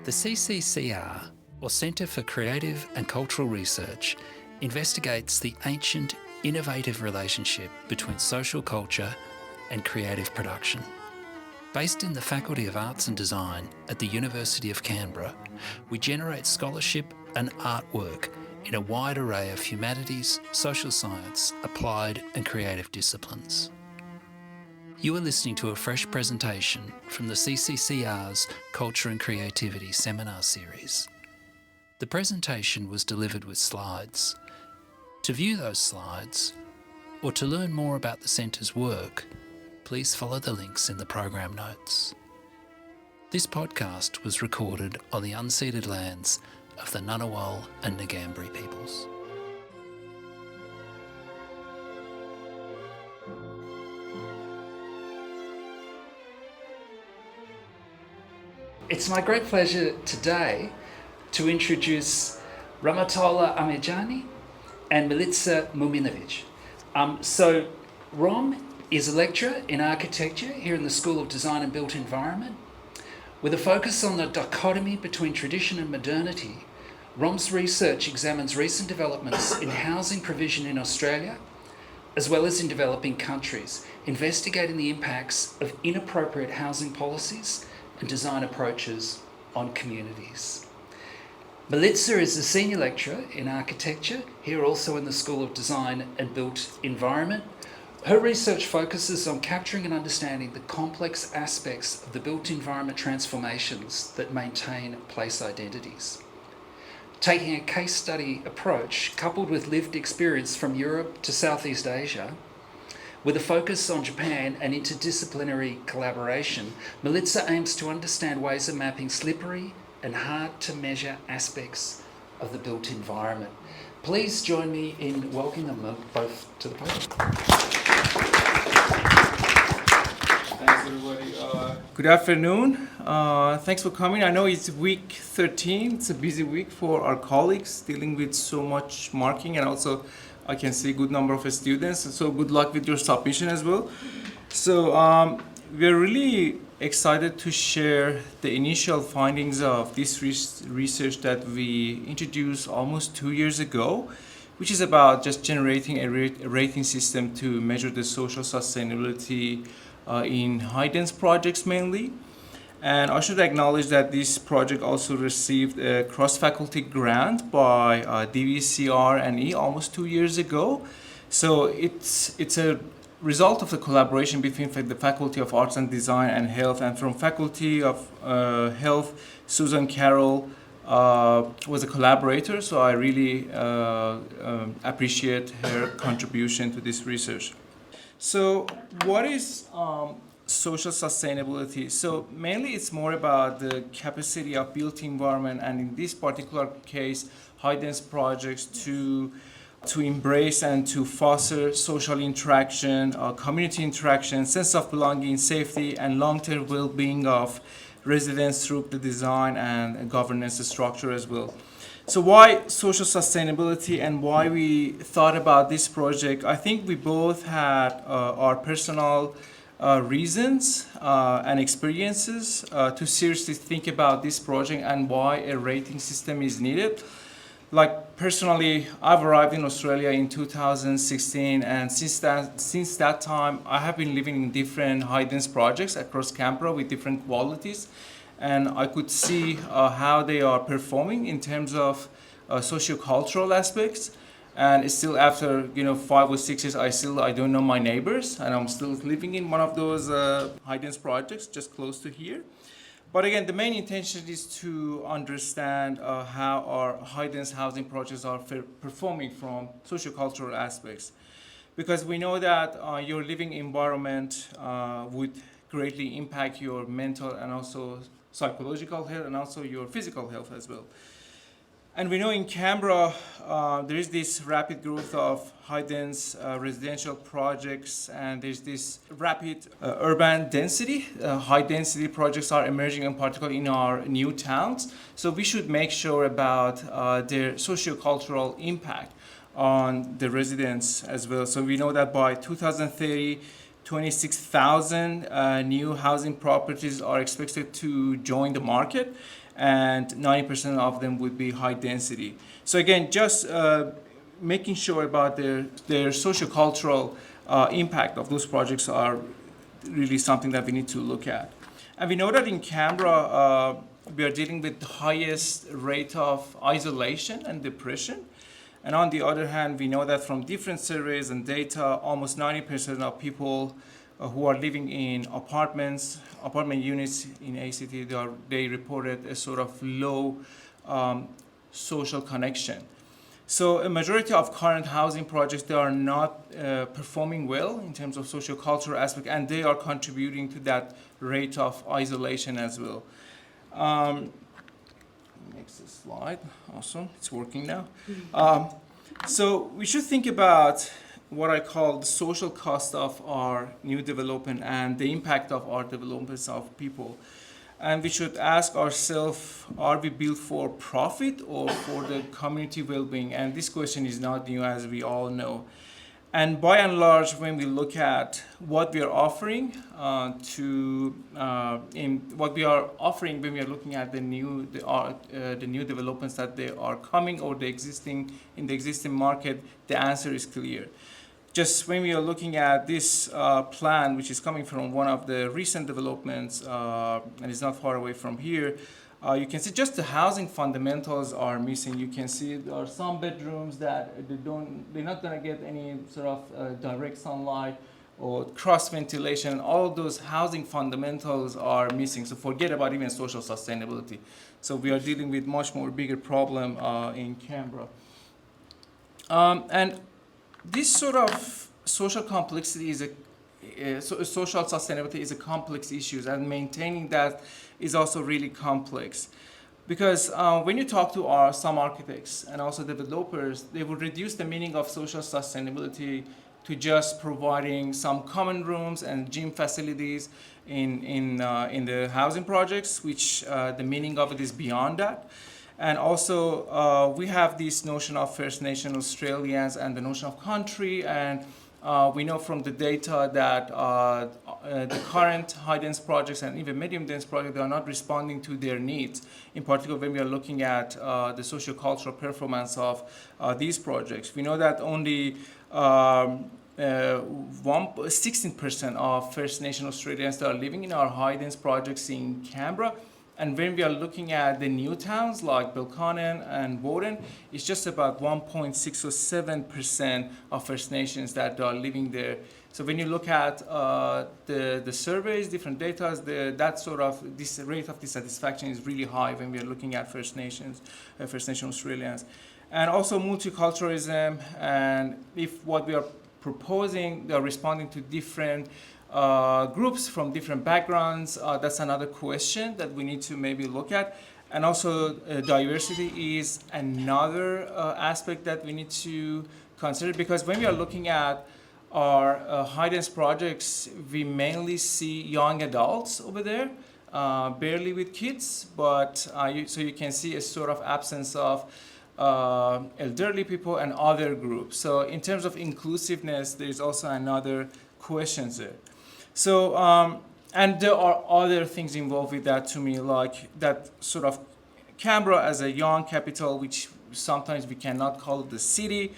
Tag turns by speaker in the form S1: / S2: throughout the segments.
S1: The CCCR, or Centre for Creative and Cultural Research, investigates the ancient, innovative relationship between social culture and creative production. Based in the Faculty of Arts and Design at the University of Canberra, we generate scholarship and artwork in a wide array of humanities, social science, applied and creative disciplines. You are listening to a fresh presentation from the CCCR's Culture and Creativity Seminar Series. The presentation was delivered with slides. To view those slides, or to learn more about the Centre's work, please follow the links in the program notes. This podcast was recorded on the unceded lands of the Ngunnawal and Ngambri peoples. It's my great pleasure today to introduce Rahmatollah Amirjani and Milica Muminovic. Rom is a lecturer in architecture here in the School of Design and Built Environment. With a focus on the dichotomy between tradition and modernity, Rom's research examines recent developments in housing provision in Australia, as well as in developing countries, investigating the impacts of inappropriate housing policies and design approaches on communities. Milica is a senior lecturer in architecture, here also in the School of Design and Built Environment. Her research focuses on capturing and understanding the complex aspects of the built environment transformations that maintain place identities. Taking a case study approach, coupled with lived experience from Europe to Southeast Asia, with a focus on Japan and interdisciplinary collaboration, Milica aims to understand ways of mapping slippery and hard-to-measure aspects of the built environment. Please join me in welcoming them both to the podium.
S2: Thanks, everybody. Good afternoon. Thanks for coming. I know it's week 13. It's a busy week for our colleagues dealing with so much marking, and also I can see a good number of students. So good luck with your submission as well. So we're really excited to share the initial findings of this research that we introduced almost 2 years ago, which is about just generating a rating system to measure the social sustainability in high-density projects mainly. And I should acknowledge that this project also received a cross-faculty grant by DVCR and E almost 2 years ago. So it's a result of the collaboration between the Faculty of Arts and Design and Health, and from Faculty of Health, Susan Carroll was a collaborator, so I really appreciate her contribution to this research. So what is social sustainability? So mainly it's more about the capacity of built environment, and in this particular case, high-density projects to embrace and to foster social interaction, community interaction, sense of belonging, safety, and long-term well-being of residents through the design and governance structure as well. So why social sustainability and why we thought about this project? I think we both had our personal reasons and experiences to seriously think about this project and why a rating system is needed. Like personally, I've arrived in Australia in 2016, and since that time, I have been living in different high-density projects across Canberra with different qualities, and I could see how they are performing in terms of socio-cultural aspects. And still, after 5 or 6 years, I don't know my neighbors, and I'm still living in one of those high-density projects just close to here. But again, the main intention is to understand how our high-density housing projects are performing from socio-cultural aspects. Because we know that your living environment would greatly impact your mental and also psychological health and also your physical health as well. And we know in Canberra, there is this rapid growth of high-density residential projects, and there's this rapid urban density. High-density projects are emerging, in particular in our new towns. So we should make sure about their socio-cultural impact on the residents as well. So we know that by 2030, 26,000 new housing properties are expected to join the market. and 90% of them would be high density. So again, just making sure about their sociocultural impact of those projects are really something that we need to look at. And we know that in Canberra, we are dealing with the highest rate of isolation and depression. And on the other hand, we know that from different surveys and data, almost 90% of people who are living in apartment units in ACT, they reported a sort of low social connection. So a majority of current housing projects, they are not performing well in terms of socio-cultural aspect, and they are contributing to that rate of isolation as well. Next slide. Awesome, it's working now. So we should think about what I call the social cost of our new development and the impact of our developments of people. And we should ask ourselves, are we built for profit or for the community well-being? And this question is not new, as we all know. And by and large, when we look at what we are offering when we are looking at the new developments that they are coming or in the existing market, the answer is clear. Just when we are looking at this plan, which is coming from one of the recent developments, and it's not far away from here, you can see just the housing fundamentals are missing. You can see there are some bedrooms that they're not going to get any sort of direct sunlight or cross ventilation. All of those housing fundamentals are missing. So forget about even social sustainability. So we are dealing with much more bigger problem in Canberra. And this sort of social complexity is social sustainability is a complex issue, and maintaining that is also really complex. Because when you talk to some architects and also developers, they would reduce the meaning of social sustainability to just providing some common rooms and gym facilities in the housing projects, which the meaning of it is beyond that. And also, we have this notion of First Nation Australians and the notion of country, and we know from the data that the current high-dense projects and even medium-dense projects, they are not responding to their needs. In particular, when we are looking at the socio-cultural performance of these projects, we know that only 16% of First Nation Australians that are living in our high-dense projects in Canberra. And when we are looking at the new towns like Belconnen and Woden, it's just about 1.6 or 7% of First Nations that are living there. So when you look at the surveys, different data, this rate of dissatisfaction is really high when we are looking at First Nation Australians. And also multiculturalism, and if what we are proposing, they are responding to different groups from different backgrounds. That's another question that we need to maybe look at. And also diversity is another aspect that we need to consider, because when we are looking at our high-dense projects, we mainly see young adults over there, barely with kids, but so you can see a sort of absence of elderly people and other groups. So in terms of inclusiveness, there is also another question there. So, and there are other things involved with that to me, like that sort of Canberra as a young capital, which sometimes we cannot call it the city,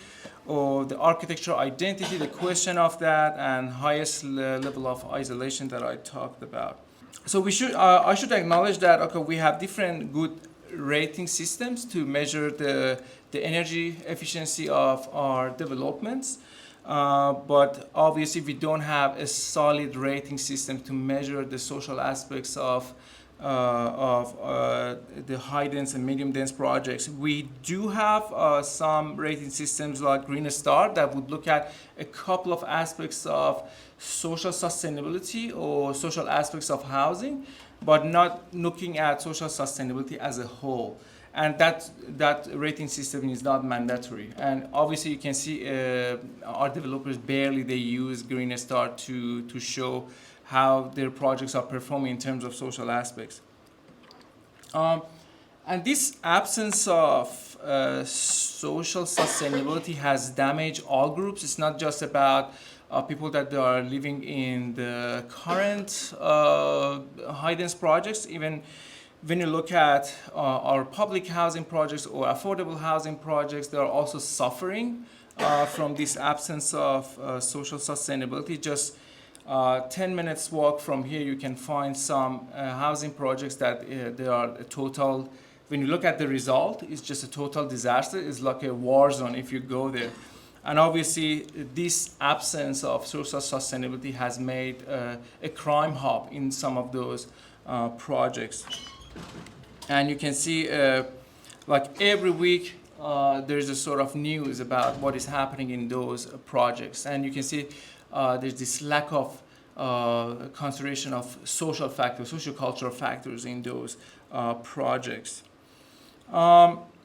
S2: or the architectural identity, the question of that, and highest level of isolation that I talked about. So I should acknowledge that, okay, we have different good rating systems to measure the energy efficiency of our developments. But obviously we don't have a solid rating system to measure the social aspects of the high-dense and medium-dense projects. We do have some rating systems like Green Star that would look at a couple of aspects of social sustainability or social aspects of housing, but not looking at social sustainability as a whole. And that rating system is not mandatory. And obviously you can see our developers they use Green Star to show how their projects are performing in terms of social aspects. And this absence of social sustainability has damaged all groups. It's not just about people that are living in the current high-dense projects. Even when you look at our public housing projects or affordable housing projects, they are also suffering from this absence of social sustainability. Just 10 minutes walk from here, you can find some housing projects that they are a total, when you look at the result, it's just a total disaster. It's like a war zone if you go there. And obviously, this absence of social sustainability has made a crime hub in some of those projects. And you can see, like every week, there's a sort of news about what is happening in those projects. And you can see there's this lack of consideration of social factors, social-cultural factors in those projects.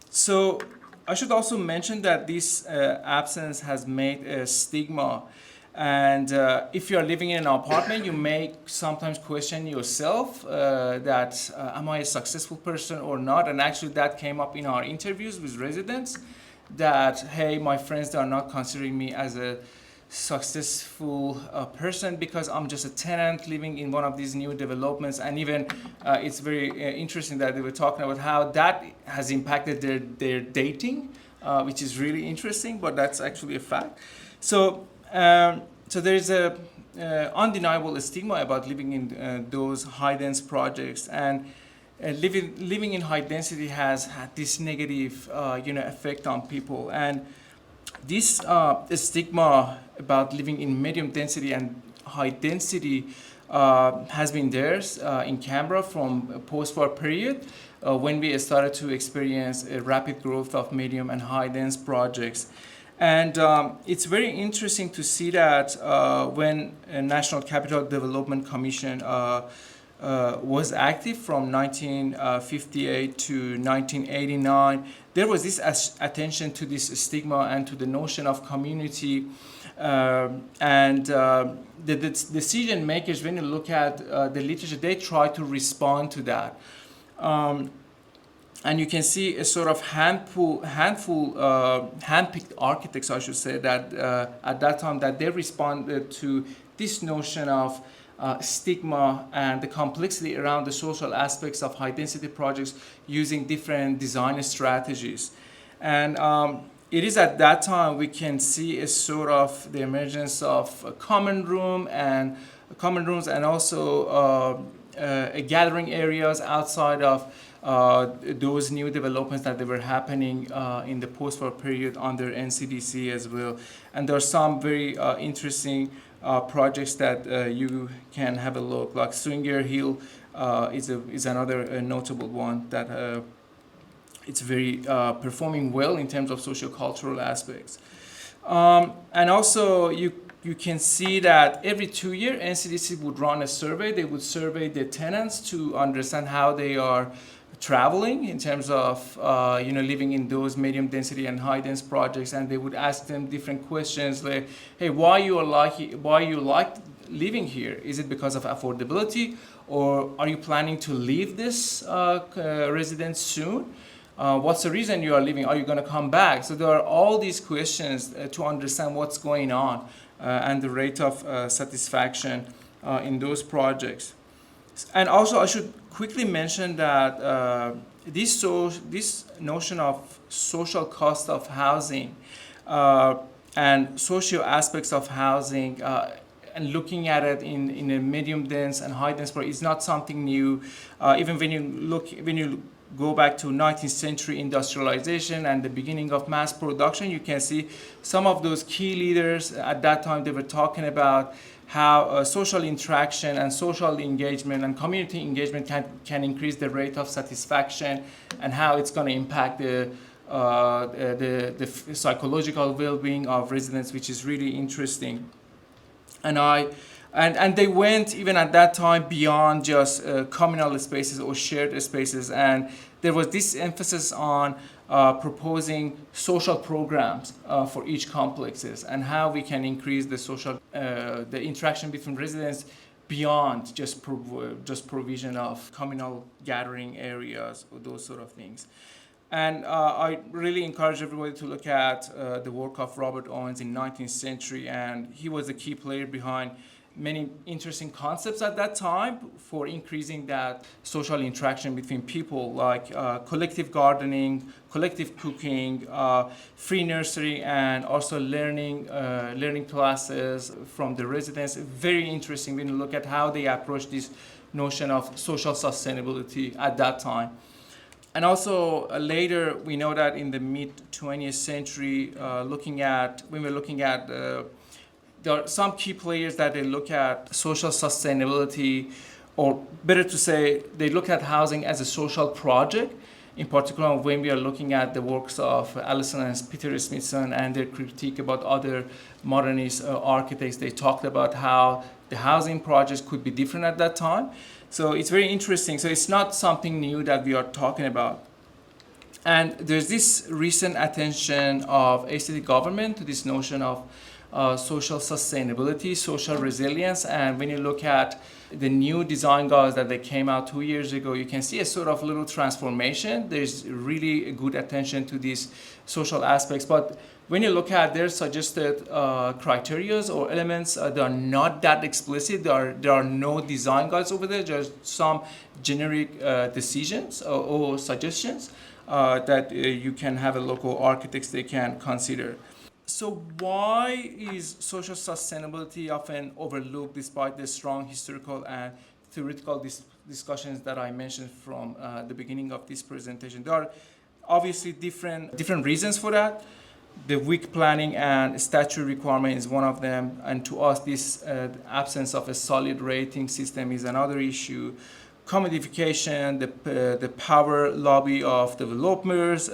S2: So I should also mention that this absence has made a stigma. And if you are living in an apartment, you may sometimes question yourself that am I a successful person or not? And actually that came up in our interviews with residents that, hey, my friends, they are not considering me as a successful person because I'm just a tenant living in one of these new developments. And even it's very interesting that they were talking about how that has impacted their dating, which is really interesting, but that's actually a fact. So there's a undeniable stigma about living in those high dense projects, and living in high density has had this negative effect on people. And this stigma about living in medium density and high density has been there in Canberra from a post-war period when we started to experience a rapid growth of medium and high dense projects. And it's very interesting to see that when a National Capital Development Commission was active from 1958 to 1989, there was this attention to this stigma and to the notion of community. And the decision makers, when you look at the literature, they try to respond to that. And you can see a sort of handpicked architects, I should say, that at that time that they responded to this notion of stigma and the complexity around the social aspects of high density projects using different design strategies. And it is at that time we can see a sort of the emergence of common rooms and also gathering areas outside of those new developments that they were happening in the post-war period under NCDC as well. And there are some very interesting projects that you can have a look, like Swinger Hill is another notable one that it's very performing well in terms of socio-cultural aspects. And also you can see that every 2 years NCDC would run a survey. They would survey the tenants to understand how they are traveling in terms of living in those medium density and high dense projects, and they would ask them different questions like, hey, why you like living here? Is it because of affordability, or are you planning to leave this residence soon? What's the reason you are leaving? Are you going to come back? So there are all these questions to understand what's going on and the rate of satisfaction in those projects. And also I should quickly mention that this notion of social cost of housing and social aspects of housing and looking at it in a medium dense and high dense project is not something new. Even when you go back to 19th century industrialization and the beginning of mass production, you can see some of those key leaders at that time, they were talking about how social interaction and social engagement and community engagement can increase the rate of satisfaction, and how it's going to impact the psychological well-being of residents, which is really interesting. And they went even at that time beyond just communal spaces or shared spaces, and there was this emphasis on proposing social programs for each complexes and how we can increase the social the interaction between residents beyond just provision of communal gathering areas or those sort of things. And I really encourage everybody to look at the work of Robert Owens in 19th century, and he was a key player behind many interesting concepts at that time for increasing that social interaction between people, like collective gardening, collective cooking, free nursery, and also learning classes from the residents. Very interesting when you look at how they approach this notion of social sustainability at that time. And also later, we know that in the mid 20th century, when we're looking at there are some key players that they look at social sustainability, or better to say, they look at housing as a social project. In particular, when we are looking at the works of Allison and Peter Smithson and their critique about other modernist architects, they talked about how the housing projects could be different at that time. So it's very interesting. So it's not something new that we are talking about. And there's this recent attention of aesthetic government to this notion of social sustainability, social resilience. And when you look at the new design guides that they came out 2 years ago, you can see a sort of little transformation. There's really a good attention to these social aspects. But when you look at their suggested criteria or elements, they are not that explicit. There are no design guides over there. There's some generic decisions or suggestions that you can have a local architects they can consider. So why is social sustainability often overlooked despite the strong historical and theoretical discussions that I mentioned from the beginning of this presentation? There are obviously different reasons for that. The weak planning and statutory requirement is one of them, and to us this absence of a solid rating system is another issue. Commodification, the power lobby of developers,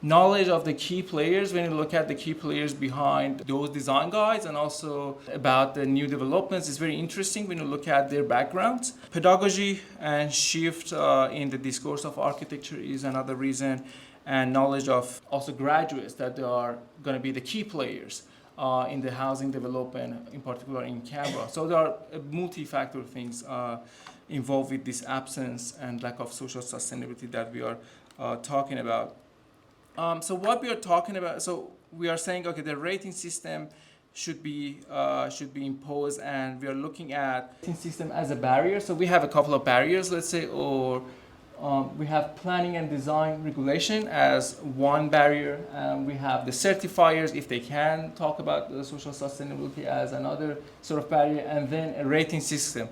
S2: knowledge of the key players, when you look at the key players behind those design guides and also about the new developments, is very interesting when you look at their backgrounds. Pedagogy and shift in the discourse of architecture is another reason, and knowledge of also graduates that they are going to be the key players in the housing development, in particular in Canberra. So there are multi-factor things involved with this absence and lack of social sustainability that we are talking about. So what we are talking about, so we are saying, okay, the rating system should be imposed, and we are looking at rating system as a barrier. So we have a couple of barriers, let's say, or we have planning and design regulation as one barrier. We have the certifiers, if they can talk about the social sustainability, as another sort of barrier, and then a rating system.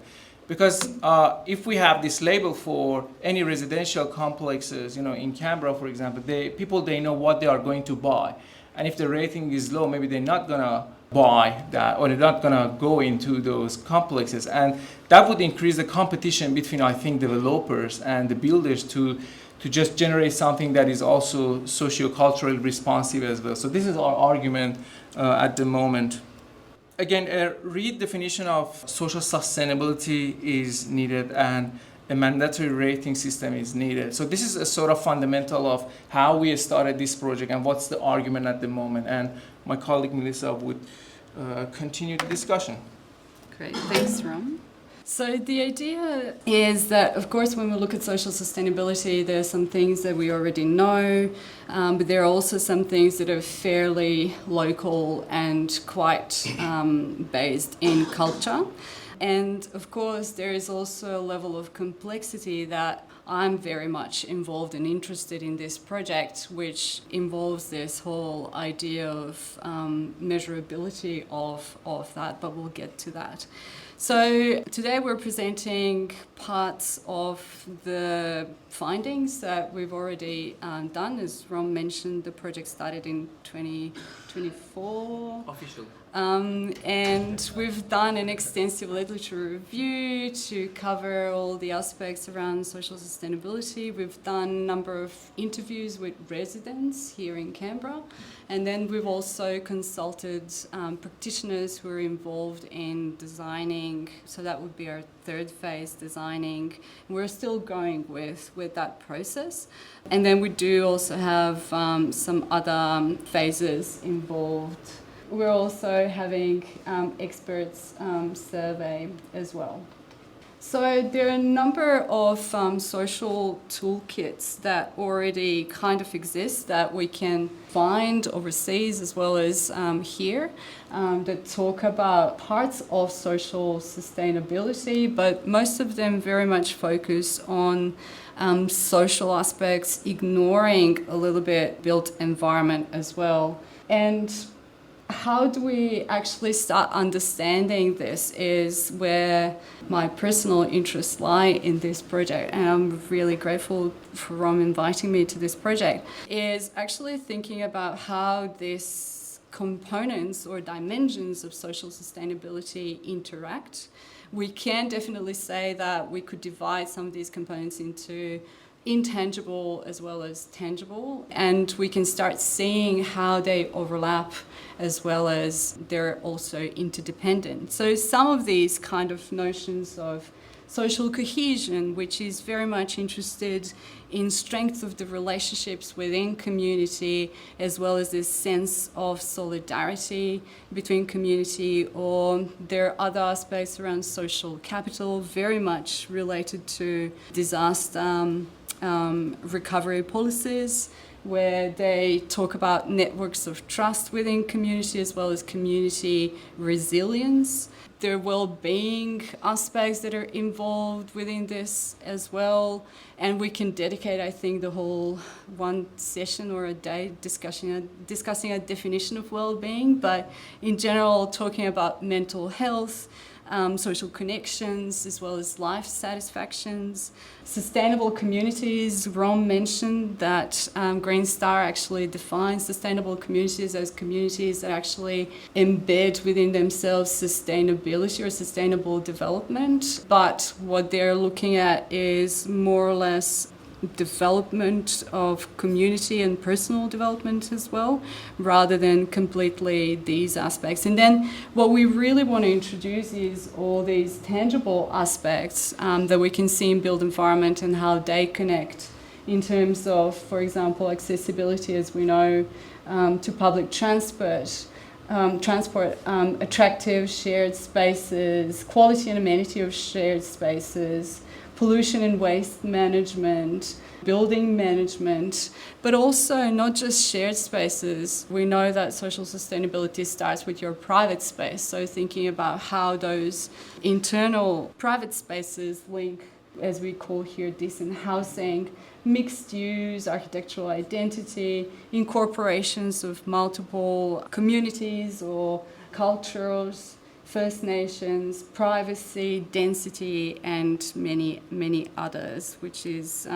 S2: Because if we have this label for any residential complexes, in Canberra, for example, people know what they are going to buy. And if the rating is low, maybe they're not going to buy that, or they're not going to go into those complexes. And that would increase the competition between, I think, developers and the builders to just generate something that is also socio-culturally responsive as well. So this is our argument at the moment. Again, a redefinition of social sustainability is needed, and a mandatory rating system is needed. So this is a sort of fundamental of how we started this project and what's the argument at the moment. And my colleague Milica would continue the discussion.
S3: Great, thanks, Ram. So the idea is that, of course, when we look at social sustainability, there are some things that we already know, but there are also some things that are fairly local and quite based in culture. And of course, there is also a level of complexity that I'm very much involved and interested in this project, which involves this whole idea of measurability of that, but we'll get to that. So today we're presenting parts of the findings that we've already done. As Ron mentioned, the project started in 2024.
S2: Officially.
S3: And we've done an extensive literature review to cover all the aspects around social sustainability. We've done a number of interviews with residents here in Canberra. And then we've also consulted practitioners who are involved in designing. So that would be our third phase, designing. And we're still going with that process. And then we do also have some other phases involved. We're also having experts survey as well. So there are a number of social toolkits that already kind of exist that we can find overseas as well as here that talk about parts of social sustainability, but most of them very much focus on social aspects, ignoring a little bit built environment as well. And how do we actually start understanding this is where my personal interests lie in this project, and I'm really grateful for Rom inviting me to this project, is actually thinking about how these components or dimensions of social sustainability interact. We can definitely say that we could divide some of these components into intangible as well as tangible, and we can start seeing how they overlap as well as they're also interdependent. So some of these kind of notions of social cohesion, which is very much interested in strength of the relationships within community, as well as this sense of solidarity between community, or there are other aspects around social capital, very much related to disaster recovery policies, where they talk about networks of trust within community as well as community resilience. There are well-being aspects that are involved within this as well, and we can dedicate, I think, the whole one session or a day discussing a definition of well-being, but in general talking about mental health, social connections, as well as life satisfactions. Sustainable communities, Rom mentioned that Green Star actually defines sustainable communities as communities that actually embed within themselves sustainability or sustainable development. But what they're looking at is more or less development of community and personal development as well, rather than completely these aspects. And then what we really want to introduce is all these tangible aspects that we can see in built environment and how they connect in terms of, for example, accessibility, as we know, to public transport, attractive shared spaces, quality and amenity of shared spaces, pollution and waste management, building management, but also not just shared spaces. We know that social sustainability starts with your private space, so thinking about how those internal private spaces link, as we call here, decent housing, mixed use, architectural identity, incorporations of multiple communities or cultures, First Nations, privacy, density, and many, many others, which is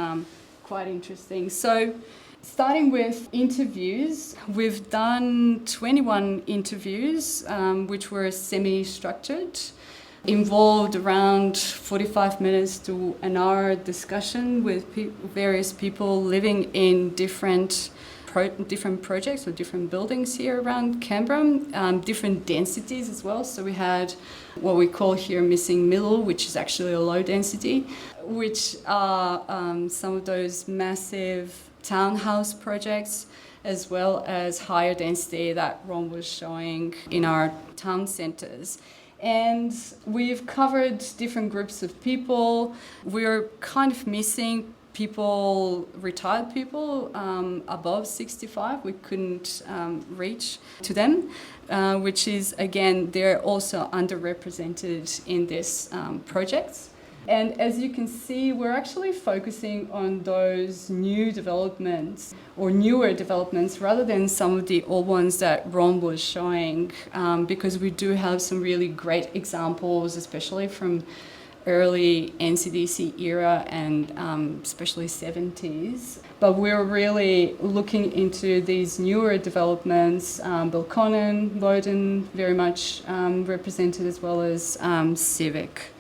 S3: quite interesting. So starting with interviews, we've done 21 interviews, which were semi-structured, involved around 45 minutes to an hour discussion with various people living in different projects or different buildings here around Canberra, different densities as well. So we had what we call here missing middle, which is actually a low density, which are some of those massive townhouse projects, as well as higher density that Ron was showing in our town centres. And we've covered different groups of people. We're kind of missing people, retired people above 65, we couldn't reach to them, which is, again, they're also underrepresented in this project. And as you can see, we're actually focusing on those new developments or newer developments rather than some of the old ones that Ron was showing, because we do have some really great examples, especially from early NCDC era and especially 70s. But we're really looking into these newer developments, Belconnen, Loden, very much represented, as well as Civic.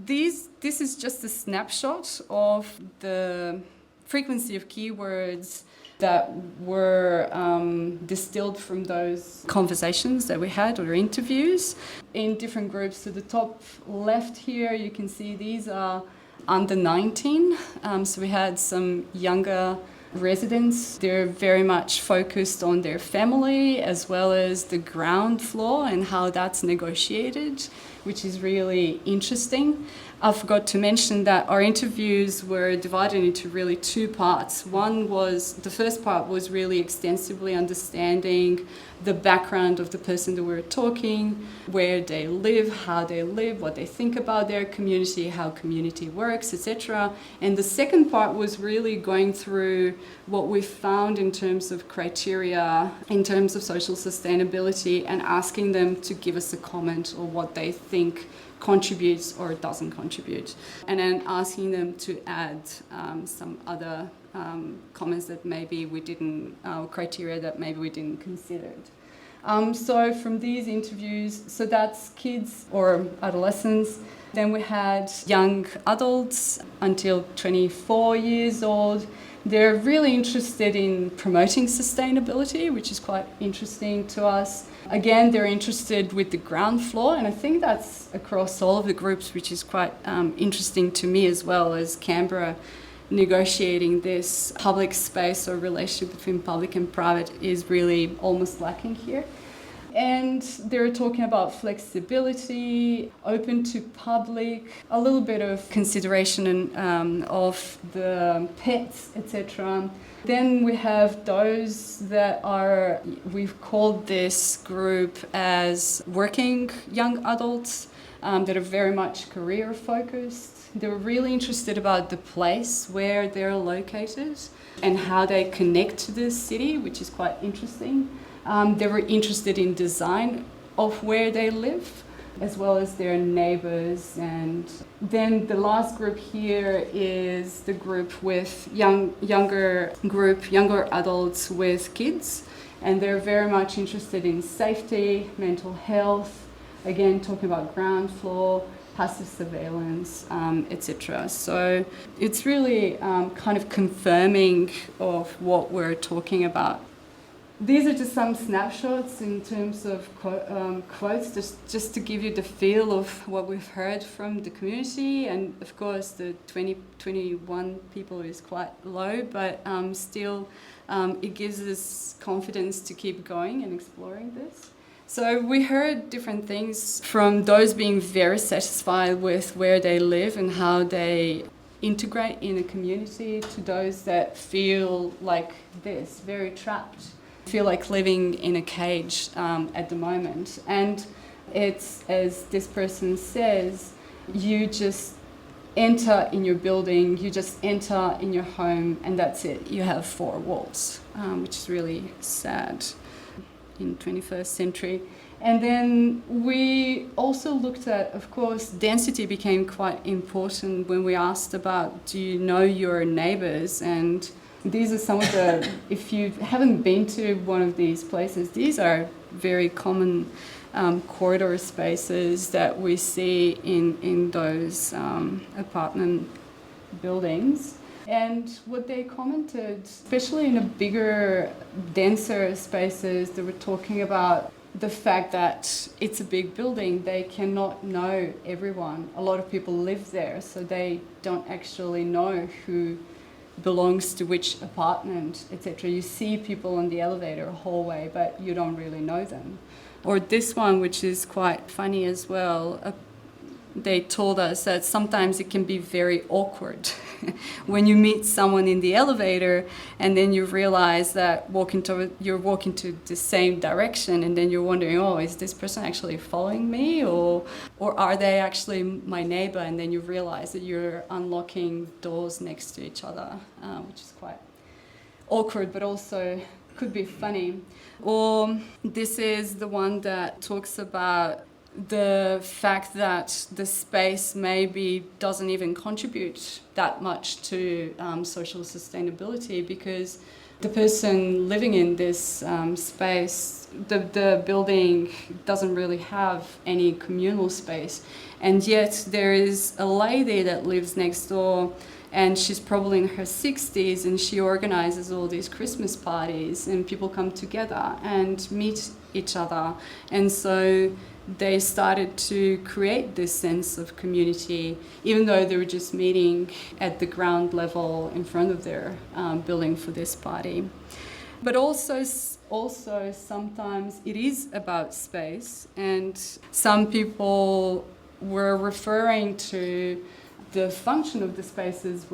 S3: This is just a snapshot of the frequency of keywords that were distilled from those conversations that we had or interviews in different groups. So the top left here, you can see these are under 19. So we had some younger residents. They're very much focused on their family as well as the ground floor and how that's negotiated, which is really interesting. I forgot to mention that our interviews were divided into really two parts. The first part was really extensively understanding the background of the person that we were talking, where they live, how they live, what they think about their community, how community works, etc. And the second part was really going through what we found in terms of criteria, in terms of social sustainability, and asking them to give us a comment or what they think contributes or doesn't contribute, and then asking them to add some other comments that maybe we didn't, criteria that maybe we didn't consider. So from these interviews, so that's kids or adolescents. Then we had young adults until 24 years old. They're really interested in promoting sustainability, which is quite interesting to us. Again, they're interested with the ground floor, and I think that's across all of the groups, which is quite interesting to me as well, as Canberra negotiating this public space or relationship between public and private is really almost lacking here. And they're talking about flexibility, open to public, a little bit of consideration of the pets, etc. Then we have those that are, we've called this group as working young adults that are very much career focused. They're really interested about the place where they're located and how they connect to the city, which is quite interesting. They were interested in design of where they live, as well as their neighbors. And then the last group here is the group with younger adults with kids. And they're very much interested in safety, mental health, again, talking about ground floor, passive surveillance, etc. So it's really kind of confirming of what we're talking about. These are just some snapshots in terms of quotes, just to give you the feel of what we've heard from the community. And of course, the 21 people is quite low, but still it gives us confidence to keep going and exploring this. So we heard different things from those being very satisfied with where they live and how they integrate in a community, to those that feel like this, very trapped, feel like living in a cage at the moment. And it's, as this person says, you just enter in your building, you just enter in your home, and that's it. You have four walls, which is really sad in 21st century. And then we also looked at, of course, density became quite important when we asked about, do you know your neighbours? And these are some of the, if you haven't been to one of these places, these are very common corridor spaces that we see in those apartment buildings. And what they commented, especially in a bigger, denser spaces, they were talking about the fact that it's a big building, they cannot know everyone. A lot of people live there, so they don't actually know who belongs to which apartment, etc. You see people on the elevator hallway, but you don't really know them. Or this one, which is quite funny as well, they told us that sometimes it can be very awkward when you meet someone in the elevator and then you realize that you're walking to the same direction, and then you're wondering, oh, is this person actually following me, or are they actually my neighbor? And then you realize that you're unlocking doors next to each other, which is quite awkward, but also could be funny. Or this is the one that talks about the fact that the space maybe doesn't even contribute that much to social sustainability, because the person living in this space, the building doesn't really have any communal space, and yet there is a lady that lives next door, and she's probably in her 60s, and she organizes all these Christmas parties, and people come together and meet each other. And so they started to create this sense of community, even though they were just meeting at the ground level in front of their building for this party. But also sometimes it is about space, and some people we're referring to the function of the spaces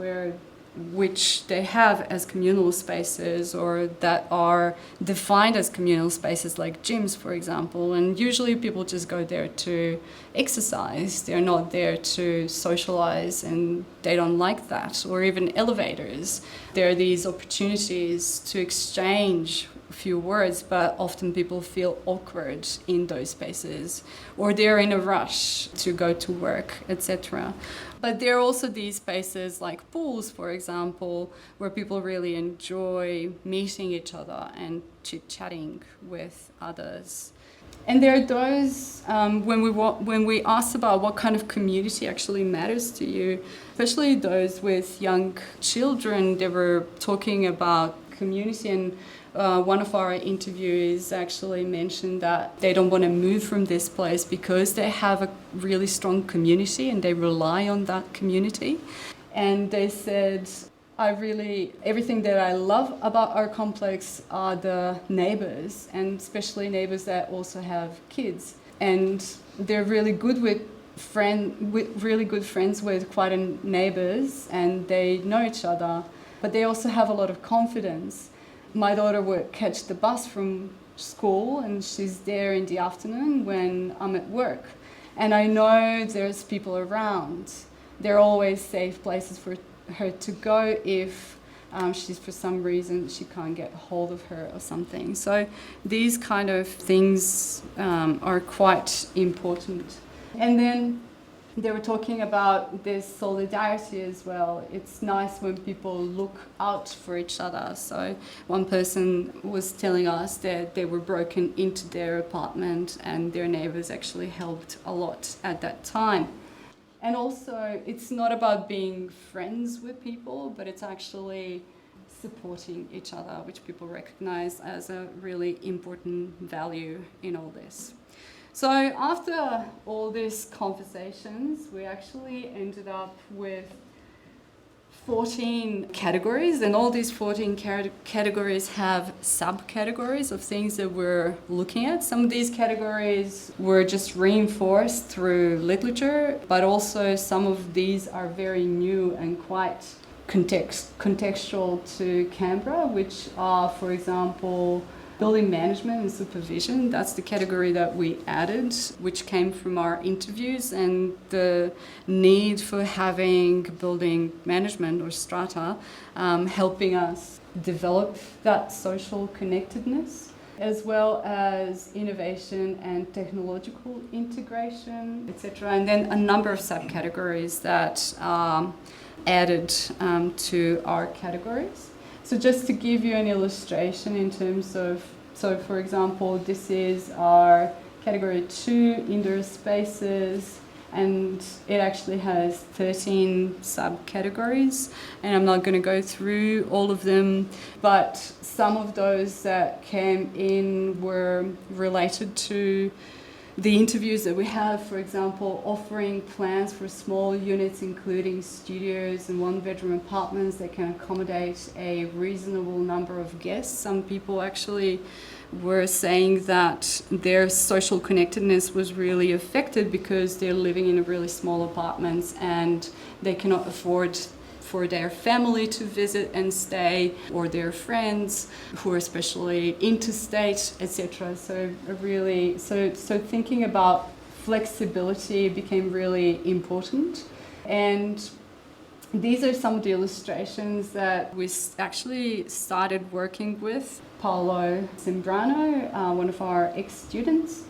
S3: which they have as communal spaces or that are defined as communal spaces like gyms, for example. And usually people just go there to exercise. They're not there to socialize and they don't like that. Or even elevators. There are these opportunities to exchange a few words, but often people feel awkward in those spaces or they're in a rush to go to work, etc. But there are also these spaces like pools, for example, where people really enjoy meeting each other and chit-chatting with others. And there are those, when we ask about what kind of community actually matters to you, especially those with young children, they were talking about community, and one of our interviewees actually mentioned that they don't want to move from this place because they have a really strong community and they rely on that community. And they said, everything that I love about our complex are the neighbours, and especially neighbours that also have kids. And they're really good really good friends with quite a neighbours, and they know each other, but they also have a lot of confidence. My daughter would catch the bus from school and she's there in the afternoon when I'm at work. And I know there's people around. There are always safe places for her to go if she's, for some reason, she can't get hold of her or something. So these kind of things are quite important. And then they were talking about this solidarity as well. It's nice when people look out for each other. So one person was telling us that they were broken into their apartment and their neighbours actually helped a lot at that time. And also, it's not about being friends with people, but it's actually supporting each other, which people recognise as a really important value in all this. So after all these conversations, we actually ended up with 14 categories, and all these 14 categories have subcategories of things that we're looking at. Some of these categories were just reinforced through literature, but also some of these are very new and quite contextual to Canberra, which are, for example, building management and supervision. That's the category that we added, which came from our interviews, and the need for having building management or strata helping us develop that social connectedness, as well as innovation and technological integration, etc. And then a number of subcategories that are added to our categories. So just to give you an illustration in terms of, so for example, this is our category 2, indoor spaces, and it actually has 13 subcategories, and I'm not going to go through all of them, but some of those that came in were related to the interviews that we have, for example, offering plans for small units, including studios and one-bedroom apartments that can accommodate a reasonable number of guests. Some people actually were saying that their social connectedness was really affected because they're living in really small apartments and they cannot afford for their family to visit and stay, or their friends who are especially interstate, etc. So thinking about flexibility became really important. And these are some of the illustrations that we actually started working with Paolo Sembrano, one of our ex-students,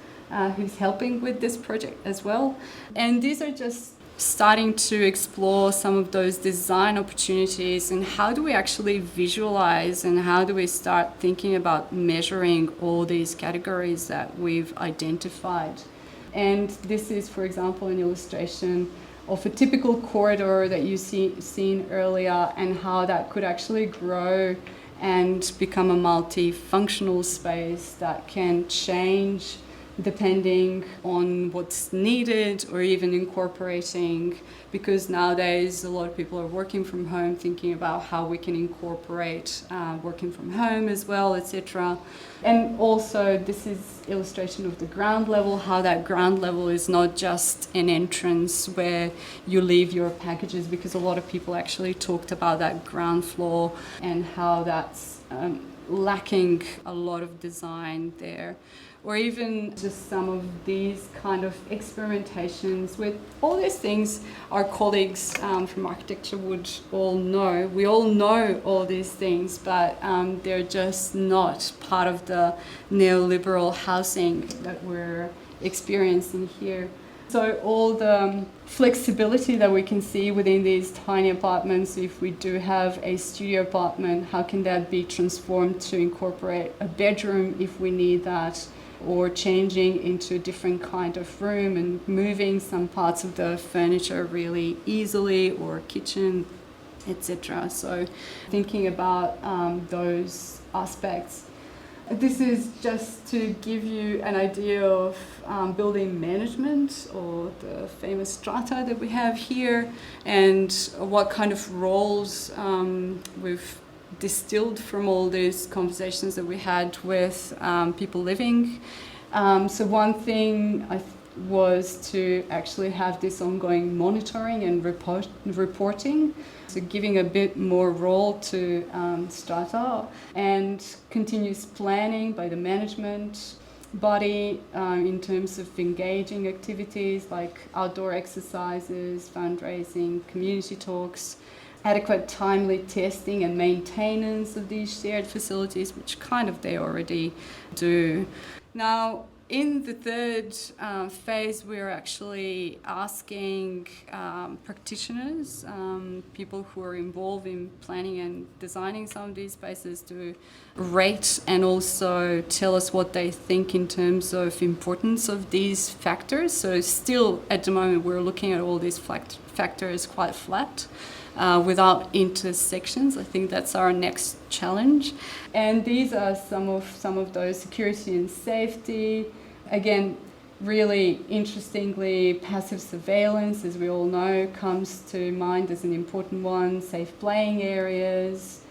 S3: who's helping with this project as well. And these are just starting to explore some of those design opportunities and how do we actually visualize and how do we start thinking about measuring all these categories that we've identified. And this is, for example, an illustration of a typical corridor that you've seen earlier and how that could actually grow and become a multifunctional space that can change depending on what's needed, or even incorporating, because nowadays a lot of people are working from home, thinking about how we can incorporate working from home as well, etc. And also this is illustration of the ground level, how that ground level is not just an entrance where you leave your packages, because a lot of people actually talked about that ground floor and how that's lacking a lot of design there. Or even just some of these kind of experimentations with all these things our colleagues from architecture would all know. We all know all these things, but they're just not part of the neoliberal housing that we're experiencing here. So all the flexibility that we can see within these tiny apartments, if we do have a studio apartment, how can that be transformed to incorporate a bedroom if we need that, or changing into a different kind of room and moving some parts of the furniture really easily, or kitchen, etc. So thinking about those aspects. This is just to give you an idea of building management, or the famous strata that we have here, and what kind of roles we've distilled from all these conversations that we had with people living. So one thing was to actually have this ongoing monitoring and reporting, so giving a bit more role to strata, and continuous planning by the management body in terms of engaging activities like outdoor exercises, fundraising, community talks, adequate timely testing and maintenance of these shared facilities, which kind of they already do. Now, in the third phase, we're actually asking practitioners, people who are involved in planning and designing some of these spaces, to rate and also tell us what they think in terms of importance of these factors. So still, at the moment, we're looking at all these factors quite flat. Without intersections. I think that's our next challenge. And these are some of those: security and safety. Again, really interestingly, passive surveillance, as we all know, comes to mind as an important one. Safe playing areas.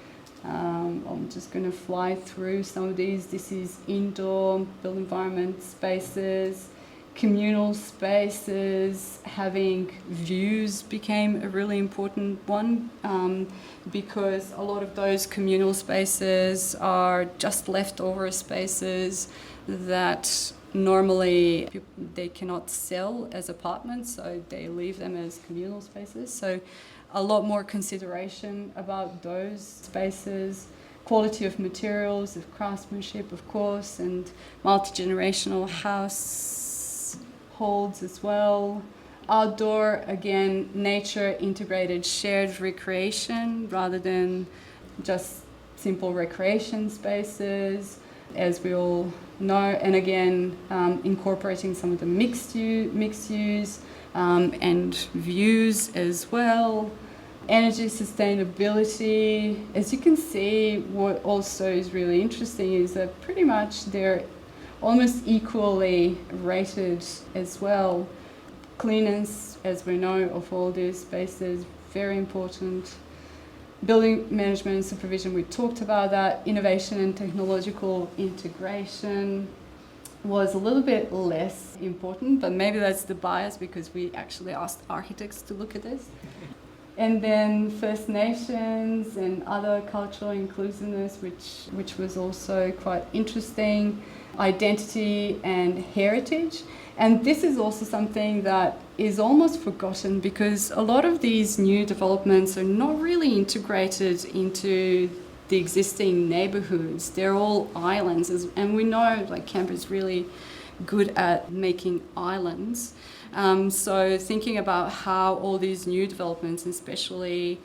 S3: I'm just going to fly through some of these. This is indoor built environment spaces. Communal spaces, having views became a really important one, because a lot of those communal spaces are just leftover spaces that normally they cannot sell as apartments, so they leave them as communal spaces. So a lot more consideration about those spaces. Quality of materials, of craftsmanship, of course, and multi-generational households as well. Outdoor, again, nature integrated shared recreation rather than just simple recreation spaces, as we all know. And again, incorporating some of the mixed use and views as well. Energy sustainability. As you can see, what also is really interesting is that pretty much they're almost equally rated as well. Cleanliness, as we know, of all these spaces, very important. Building management and supervision, we talked about that. Innovation and technological integration was a little bit less important, but maybe that's the bias because we actually asked architects to look at this. And then First Nations and other cultural inclusiveness, which was also quite interesting. Identity and heritage. And this is also something that is almost forgotten because a lot of these new developments are not really integrated into the existing neighbourhoods. They're all islands, and we know like Canberra's really good at making islands. So thinking about how all these new developments, especially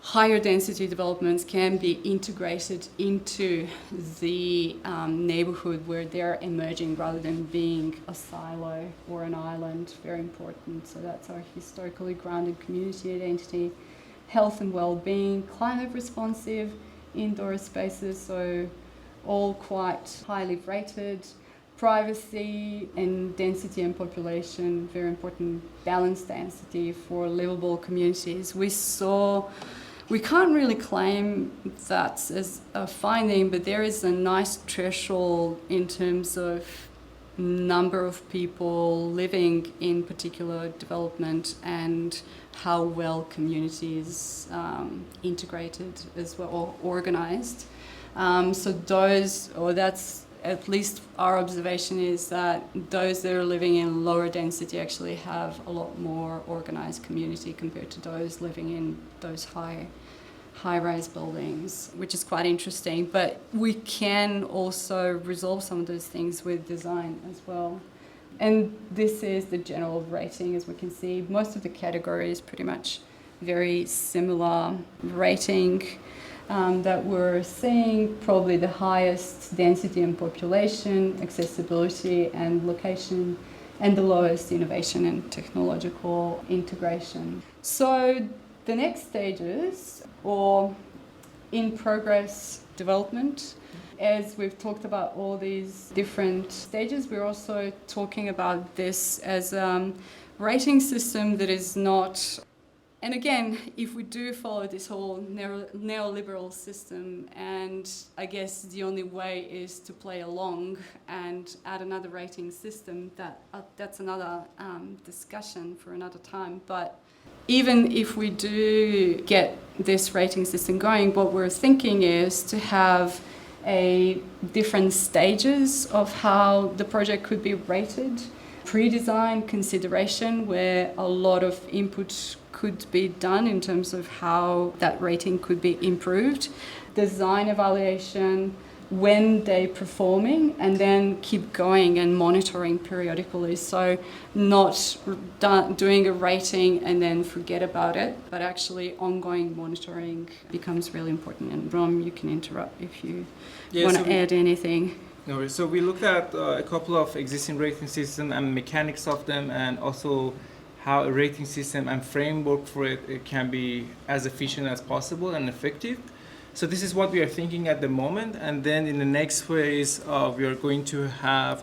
S3: higher density developments, can be integrated into the neighbourhood where they're emerging rather than being a silo or an island, very important. So that's our historically grounded community identity. Health and well-being, climate responsive, indoor spaces, so all quite highly rated. privacy and density and population, very important balanced density for livable communities. We can't really claim that as a finding, but there is a nice threshold in terms of number of people living in particular development and how well communities integrated as well or organized. That's at least our observation is that those that are living in lower density actually have a lot more organized community compared to those living in those high-rise buildings, which is quite interesting. But we can also resolve some of those things with design as well. And this is the general rating, as we can see. Most of the categories pretty much very similar rating. That we're seeing probably the highest density and population, accessibility and location, and the lowest innovation and technological integration. So the next stages, or in progress development, as we've talked about all these different stages, we're also talking about this as a rating system that is not. And again, if we do follow this whole neoliberal system, and I guess the only way is to play along and add another rating system, that's another discussion for another time. But even if we do get this rating system going, what we're thinking is to have different stages of how the project could be rated. Pre-design consideration, where a lot of input could be done in terms of how that rating could be improved. Design evaluation, when they're performing, and then keep going and monitoring periodically. So not doing a rating and then forget about it, but actually ongoing monitoring becomes really important. And Rom, you can interrupt if you want to add anything.
S2: No, so we looked at a couple of existing rating systems and mechanics of them, and also how a rating system and framework for it can be as efficient as possible and effective. So this is what we are thinking at the moment, and then in the next phase, we are going to have,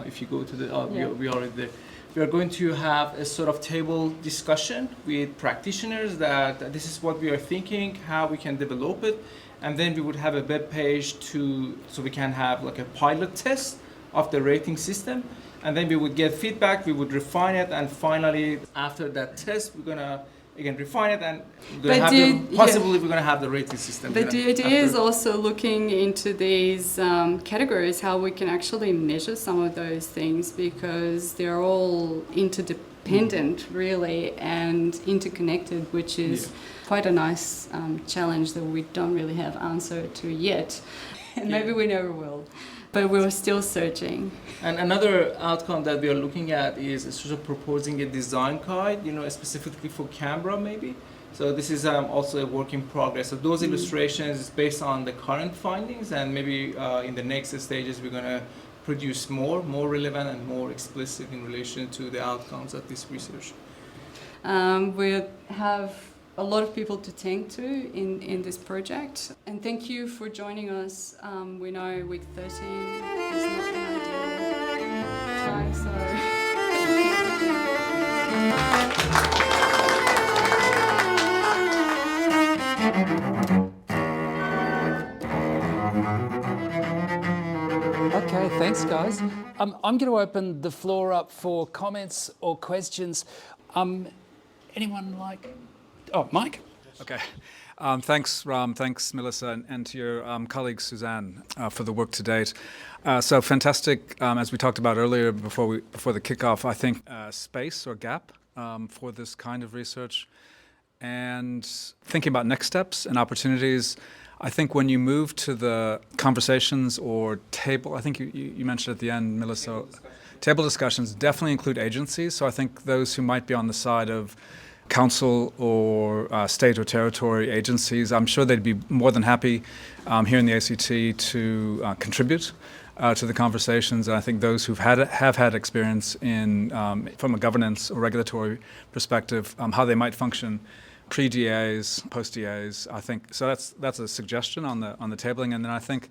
S2: if you go to the, we are already there. We are going to have a sort of table discussion with practitioners that this is what we are thinking, how we can develop it, and then we would have a web page so we can have like a pilot test of the rating system, and then we would get feedback, we would refine it, and finally after that test we're gonna again refine it, and we're gonna have the rating system.
S3: But the idea is also looking into these categories, how we can actually measure some of those things, because they're all interdependent really and interconnected, which is quite a nice challenge that we don't really have answer to yet, and maybe we never will. But we're still searching.
S2: And another outcome that we are looking at is sort of proposing a design guide, specifically for Canberra maybe. So this is also a work in progress. So those illustrations is based on the current findings, and maybe in the next stages we're going to produce more relevant and more explicit in relation to the outcomes of this research.
S3: We have a lot of people to thank to in this project, and thank you for joining us. We know week 13 is not an ideal time, so
S1: Okay, thanks guys. I'm going to open the floor up for comments or questions. Anyone like... Oh, Mike?
S4: Okay. Thanks, Ram. Thanks, Melissa, and to your colleague, Suzanne, for the work to date. So fantastic, as we talked about earlier before the kickoff, I think space or gap for this kind of research. And thinking about next steps and opportunities, I think when you move to the conversations or table, I think you mentioned at the end, Melissa, table discussions definitely include agencies. So I think those who might be on the side of council or state or territory agencies, I'm sure they'd be more than happy here in the ACT to contribute to the conversations. And I think those who have had experience in from a governance or regulatory perspective, how they might function pre-DAs, post-DAs, I think so. That's a suggestion on the tabling, and then I think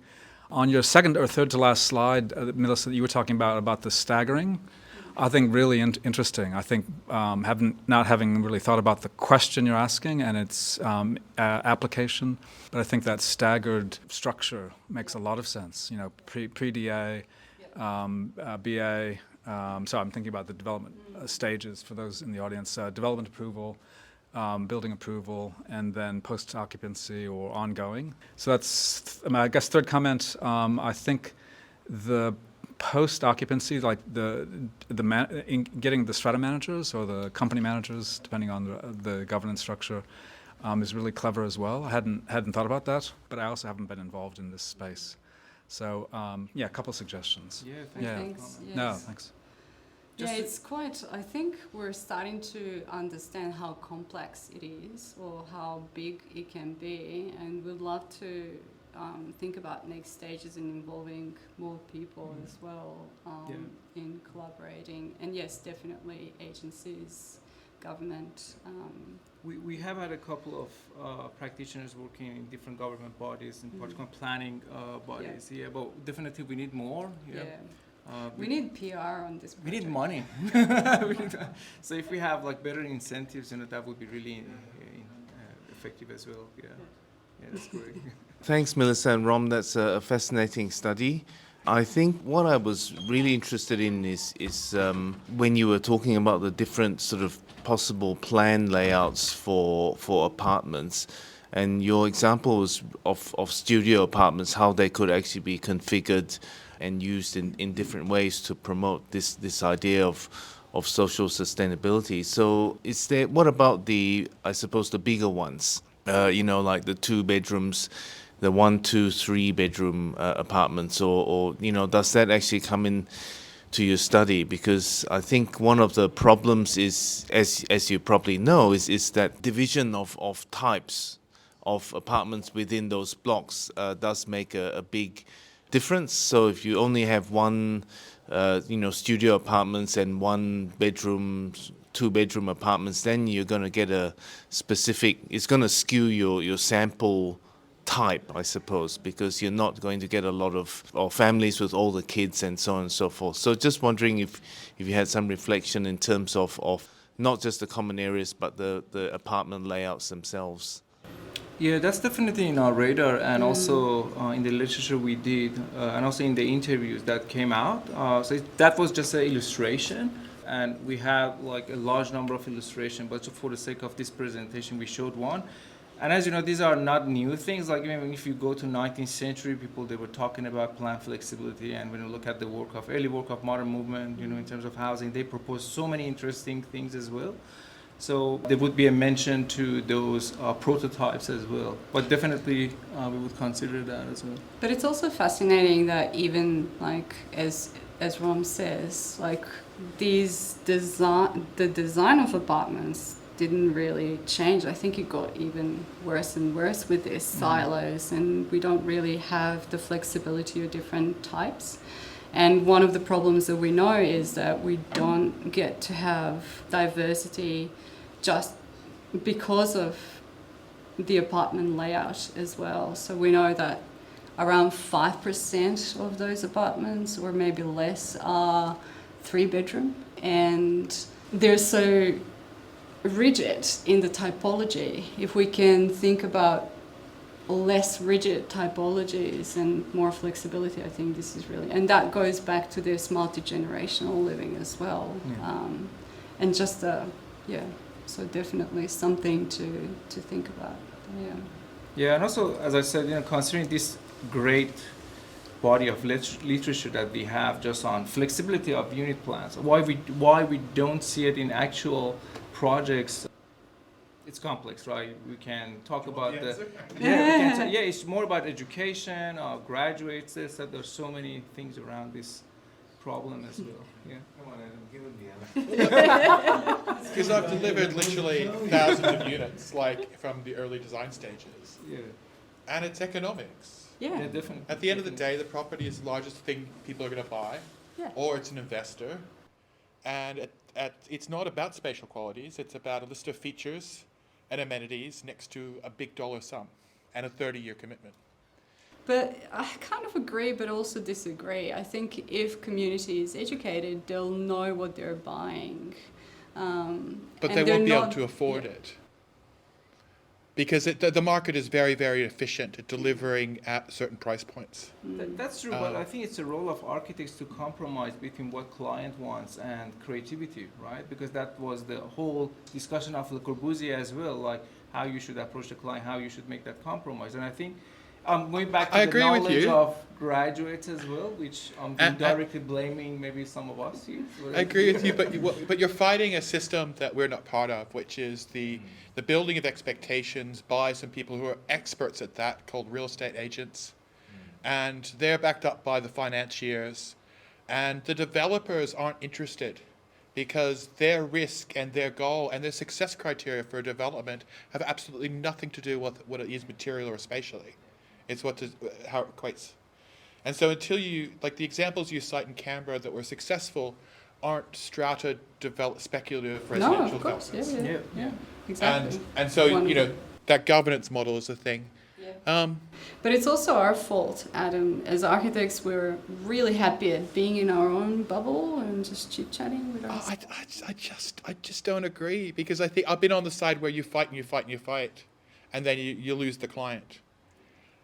S4: On your second or third to last slide, Melissa, that you were talking about the staggering, I think really interesting. I think not having really thought about the question you're asking and its application, but I think that staggered structure makes a lot of sense. You know, pre-DA, BA. So I'm thinking about the development stages for those in the audience: development approval, building approval, and then post-occupancy or ongoing. So that's, I guess, third comment. I think the post-occupancy, like getting the strata managers or the company managers, depending on the governance structure, is really clever as well. I hadn't thought about that, but I also haven't been involved in this space. So a couple suggestions.
S2: Yeah,
S3: Thanks. Yes.
S4: No, thanks.
S3: Yeah, it's quite, I think we're starting to understand how complex it is or how big it can be, and we'd love to think about next stages in involving more people as well in collaborating. And yes, definitely agencies, government.
S2: We have had a couple of practitioners working in different government bodies, in particular planning bodies. Yeah, but definitely we need more. Yeah.
S3: We need PR on this project.
S2: We need money. So if we have like better incentives, that would be really effective as well. Yeah, that's great.
S5: Thanks, Melissa and Rom. That's a fascinating study. I think what I was really interested in is when you were talking about the different sort of possible plan layouts for apartments, and your example was of studio apartments, how they could actually be configured and used in different ways to promote this idea of social sustainability. So what about the bigger ones? Like the 2 bedrooms, the 1, 2, 3 bedroom apartments, or does that actually come in to your study? Because I think one of the problems is, as you probably know, is that division of types of apartments within those blocks does make a big difference. So if you only have 1, studio apartments and 1 bedroom, 2 bedroom apartments, then you're going to get it's going to skew your sample type, I suppose, because you're not going to get a lot of families with all the kids and so on and so forth. So just wondering if you had some reflection in terms of not just the common areas, but the apartment layouts themselves.
S2: Yeah, that's definitely in our radar, and also in the literature we did, and also in the interviews that came out. So that was just an illustration, and we have like a large number of illustrations, but for the sake of this presentation, we showed one. And as you know, these are not new things. Like even if you go to 19th century, they were talking about plan flexibility, and when you look at the early work of modern movement, in terms of housing, they proposed so many interesting things as well. So there would be a mention to those prototypes as well. But definitely we would consider that as well.
S3: But it's also fascinating that even like as Rom says, like the design of apartments didn't really change. I think it got even worse and worse with these silos, and we don't really have the flexibility of different types. And one of the problems that we know is that we don't get to have diversity just because of the apartment layout as well. So we know that around 5% of those apartments, or maybe less, are 3-bedroom, and they're so rigid in the typology. If we can think about less rigid typologies and more flexibility, I think this is really, and that goes back to this multi-generational living as well. And just so definitely something to think about.
S2: Yeah, and also, as I said, considering this great body of literature that we have just on flexibility of unit plans, why we don't see it in actual projects. It's complex, right? We can talk about it's more about education, graduates. There's so many things around this problem as well. Yeah. Come on, Adam, give it the
S6: Because I've delivered literally thousands of units, like from the early design stages.
S2: Yeah.
S6: And it's economics.
S3: Yeah,
S2: definitely.
S6: At the end of the day, the property is the largest thing people are going to buy, or it's an investor. And it's not about spatial qualities. It's about a list of features and amenities next to a big dollar sum and a 30-year commitment.
S3: But I kind of agree, but also disagree. I think if community is educated, they'll know what they're buying.
S6: But
S3: and
S6: they
S3: they're
S6: won't be able
S3: not-
S6: to afford
S3: yeah.
S6: it. Because the market is very, very efficient at delivering at certain price points.
S2: That's true, but I think it's the role of architects to compromise between what client wants and creativity, right? Because that was the whole discussion of Le Corbusier as well, like how you should approach the client, how you should make that compromise. And I think going back to
S6: I
S2: the
S6: agree with
S2: knowledge
S6: you.
S2: of graduates as well, which I'm indirectly blaming maybe some of us here.
S6: I agree with you, but you're fighting a system that we're not part of, which is the building of expectations by some people who are experts at that, called real estate agents, and they're backed up by the financiers, and the developers aren't interested because their risk and their goal and their success criteria for development have absolutely nothing to do with what it is material or spatially. It's how it equates. And so until you, like the examples you cite in Canberra that were successful, aren't strata speculative residential
S3: No, of course,
S6: developments.
S3: yeah. Exactly.
S6: And so,
S3: Wonderful.
S6: that governance model is a thing.
S3: Yeah. But it's also our fault, Adam. As architects, we're really happy at being in our own bubble and just chit-chatting with us.
S6: I just don't agree, because I think I've been on the side where you fight and you fight and you fight, and then you lose the client.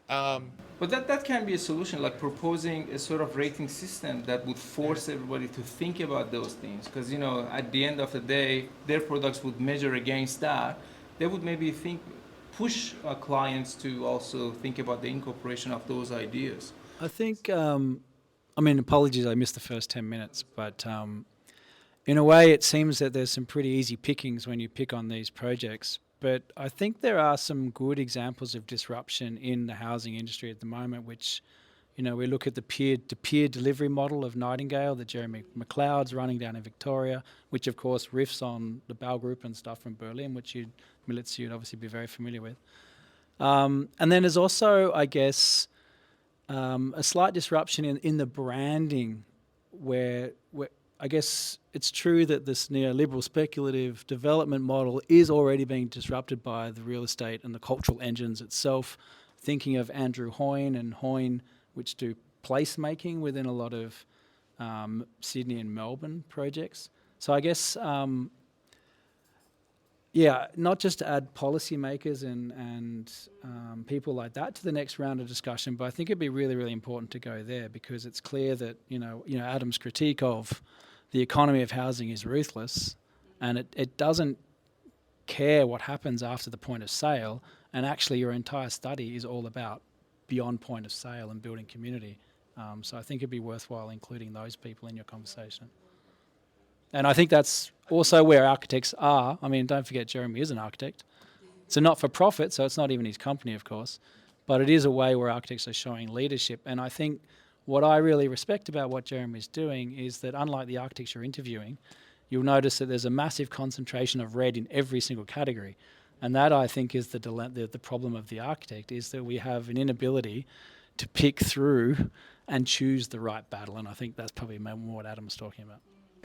S2: But that can be a solution, like proposing a sort of rating system that would force everybody to think about those things. Because, at the end of the day, their products would measure against that. They would maybe push clients to also think about the incorporation of those ideas.
S7: I think, apologies, I missed the first 10 minutes, but in a way it seems that there's some pretty easy pickings when you pick on these projects. But I think there are some good examples of disruption in the housing industry at the moment, which, we look at the peer-to-peer delivery model of Nightingale that Jeremy McLeod's running down in Victoria, which of course riffs on the Bau Group and stuff from Berlin, which Milica, you'd obviously be very familiar with. And then there's also, I guess, a slight disruption in the branding where I guess it's true that this neoliberal speculative development model is already being disrupted by the real estate and the cultural engines itself. Thinking of Andrew Hoyne and Hoyne, which do placemaking within a lot of Sydney and Melbourne projects. So I guess, not just to add policymakers and people like that to the next round of discussion, but I think it'd be really, really important to go there, because it's clear that, Adam's critique of the economy of housing is ruthless, and it doesn't care what happens after the point of sale, and actually your entire study is all about beyond point of sale and building community. So I think it'd be worthwhile including those people in your conversation. And I think that's also where architects are. Don't forget Jeremy is an architect. It's a not-for-profit, so it's not even his company, of course, but it is a way where architects are showing leadership. And I think what I really respect about what Jeremy's doing is that, unlike the architects you're interviewing, you'll notice that there's a massive concentration of red in every single category. And that, I think, is the problem of the architect, is that we have an inability to pick through and choose the right battle. And I think that's probably more what Adam was talking about.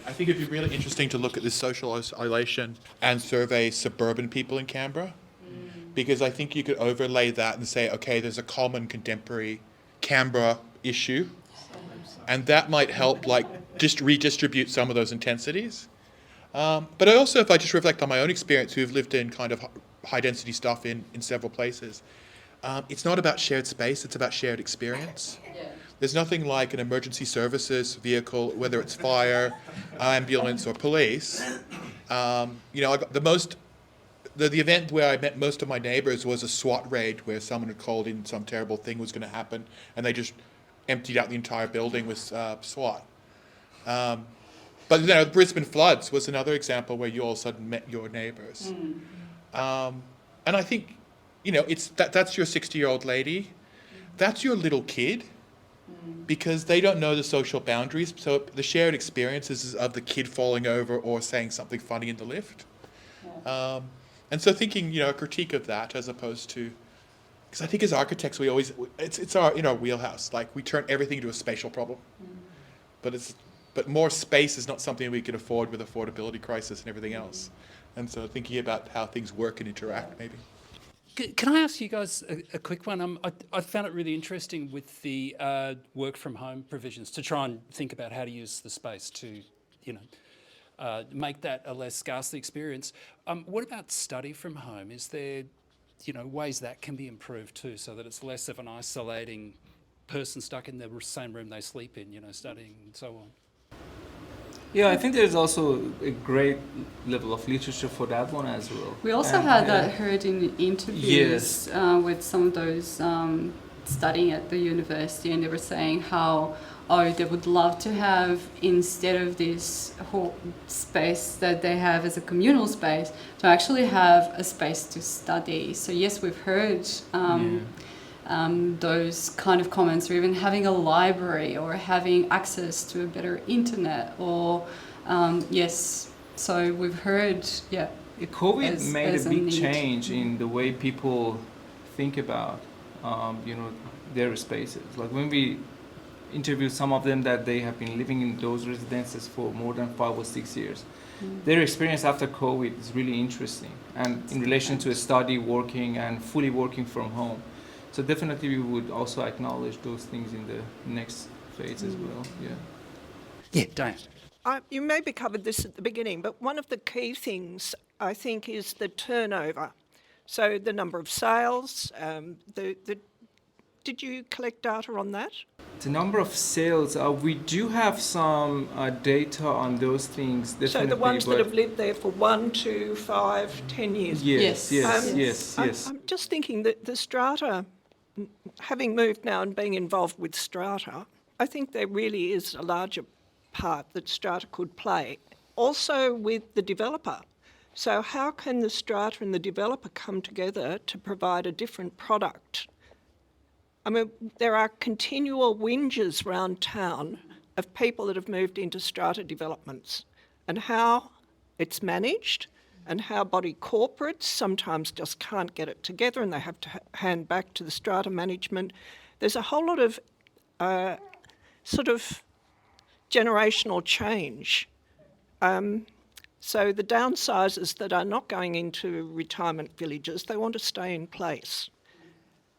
S6: I think it'd be really interesting to look at this social isolation and survey suburban people in Canberra, because I think you could overlay that and say, okay, there's a common contemporary Canberra issue, and that might help just redistribute some of those intensities. But I also, if I just reflect on my own experience, who've lived in kind of high density stuff in several places, it's not about shared space, it's about shared experience. There's nothing like an emergency services vehicle, whether it's fire, ambulance, or police. I got the event where I met most of my neighbors was a SWAT raid where someone had called in some terrible thing was going to happen, and they just emptied out the entire building with SWAT. But Brisbane floods was another example where you all of a sudden met your neighbors. And I think, that's your 60-year-old lady. That's your little kid, because they don't know the social boundaries. So the shared experiences of the kid falling over or saying something funny in the lift. And so thinking, a critique of that as opposed to, because I think as architects, it's in our wheelhouse. Like, we turn everything into a spatial problem. But more space is not something we can afford with affordability crisis and everything else. And so thinking about how things work and interact, maybe.
S1: Can I ask you guys a quick one? I found it really interesting with the work from home provisions to try and think about how to use the space to, make that a less ghastly experience. What about study from home? Is there, ways that can be improved too, so that it's less of an isolating person stuck in the same room they sleep in, studying and so on?
S2: Yeah, I think there's also a great level of literature for that one as well.
S3: We also had that heard in interviews with some of those studying at the university, and they were saying how, they would love to have, instead of this whole space that they have as a communal space, to actually have a space to study. So yes, we've heard those kind of comments, or even having a library or having access to a better internet, or so we've heard
S2: COVID made a big
S3: need.
S2: change in the way people think about their spaces. Like when we interviewed some of them that they have been living in those residences for more than 5 or 6 years, their experience after COVID is really interesting, and in relation to a study, working and fully working from home. So definitely we would also acknowledge those things in the next phase as well.
S1: Yeah, Diane.
S8: You maybe covered this at the beginning, but one of the key things, I think, is the turnover. So the number of sales, did you collect data on that?
S2: The number of sales, we do have some data on those things, definitely.
S8: So the ones that have lived there for 1, 2, 5, 10 years?
S2: Yes.
S8: I'm just thinking that the strata, having moved now and being involved with strata, I think there really is a larger part that strata could play. Also with the developer. So how can the strata and the developer come together to provide a different product? I mean, there are continual whinges around town of people that have moved into strata developments, and how it's managed, and how body corporates sometimes just can't get it together and they have to hand back to the strata management. There's a whole lot of sort of generational change. So the downsizers that are not going into retirement villages, they want to stay in place.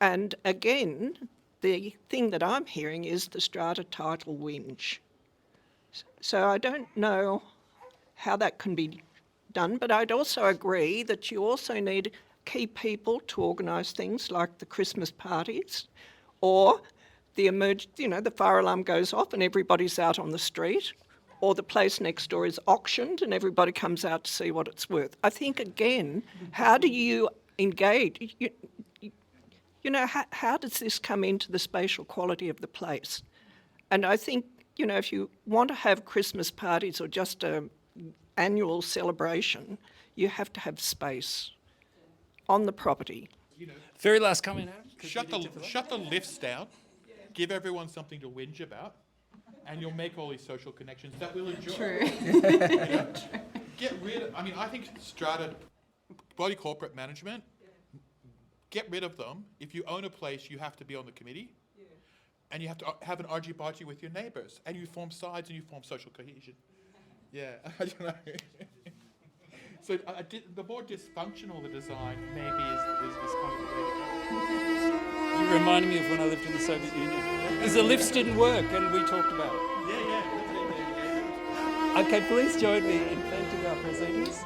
S8: And again, the thing that I'm hearing is the strata title whinge. So I don't know how that can be done, but I'd also agree that you also need key people to organise things like the Christmas parties, or the fire alarm goes off and everybody's out on the street, or the place next door is auctioned and everybody comes out to see what it's worth. I think, again, how do you engage? How does this come into the spatial quality of the place? And I think, if you want to have Christmas parties or just an annual celebration, you have to have space on the property.
S1: Very last comment, Adam.
S6: Shut the lifts down, give everyone something to whinge about, and you'll make all these social connections that we'll enjoy.
S3: True.
S6: Get rid of, I think strata, body corporate management, get rid of them. If you own a place, you have to be on the committee. And you have to have an argy-bargy with your neighbours. And you form sides and you form social cohesion. Yeah, I don't know. So the more dysfunctional the design maybe is kind of the way to go.
S1: You reminded me of when I lived in the Soviet Union. Because the lifts didn't work and we talked about it.
S6: Yeah.
S1: Okay, please join me in thanking our presenters.